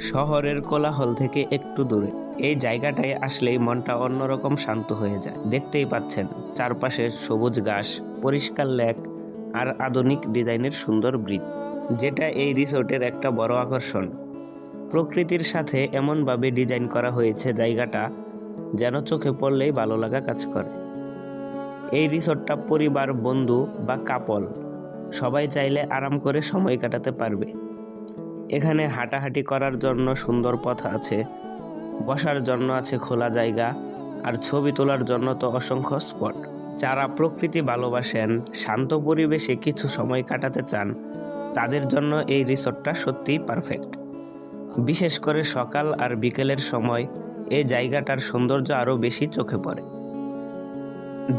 শহরের কোলাহল থেকে একটু দূরে এই জায়গাটায় আসলেই মনটা অন্যরকম শান্ত হয়ে যায়। দেখতেই পাচ্ছেন চারপাশে সবুজ ঘাস, পরিষ্কার লেক আর আধুনিক ডিজাইনের সুন্দর ব্রিজ, যেটা এই রিসোর্টের একটা বড় আকর্ষণ। প্রকৃতির সাথে এমনভাবে ডিজাইন করা হয়েছে জায়গাটা যেন চোখে পড়লেই ভালো লাগা কাজ করে। এই রিসোর্টটা পরিবার, বন্ধু বা কাপল সবাই চাইলে আরাম করে সময় কাটাতে পারবে। এখানে হাঁটাহাঁটি করার জন্য সুন্দর পথ আছে, বসার জন্য আছে খোলা জায়গা, আর ছবি তোলার জন্য তো অসংখ্য স্পট। যারা প্রকৃতি ভালোবাসেন, শান্ত পরিবেশে কিছু সময় কাটাতে চান, তাদের জন্য এই রিসোর্টটা সত্যিই পারফেক্ট। বিশেষ করে সকাল আর বিকেলের সময় এই জায়গাটার সৌন্দর্য আরও বেশি চোখে পড়ে।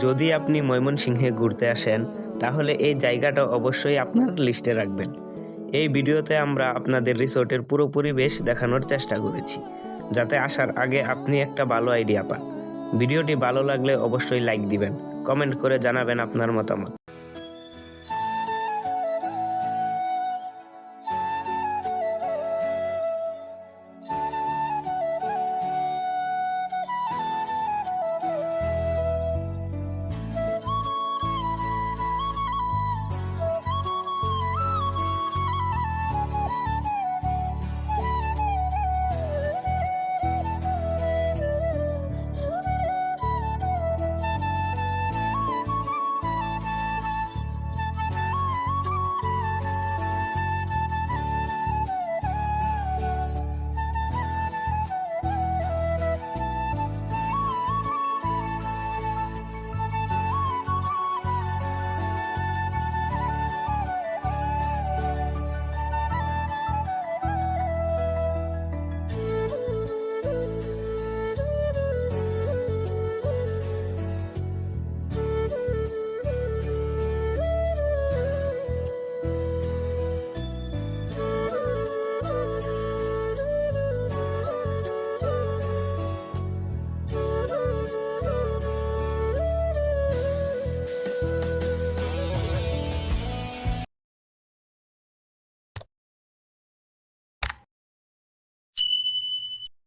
যদি আপনি ময়মনসিংহে ঘুরতে আসেন, তাহলে এই জায়গাটা অবশ্যই আপনার লিস্টে রাখবেন। এই ভিডিওতে আমরা আপনাদের রিসোর্টের পুরো পরিবেশ দেখানোর চেষ্টা করেছি, যাতে আসার আগে আপনি একটা ভালো আইডিয়া পান। ভিডিওটি ভালো লাগলে অবশ্যই লাইক দিবেন, কমেন্ট করে জানাবেন আপনার মতামত।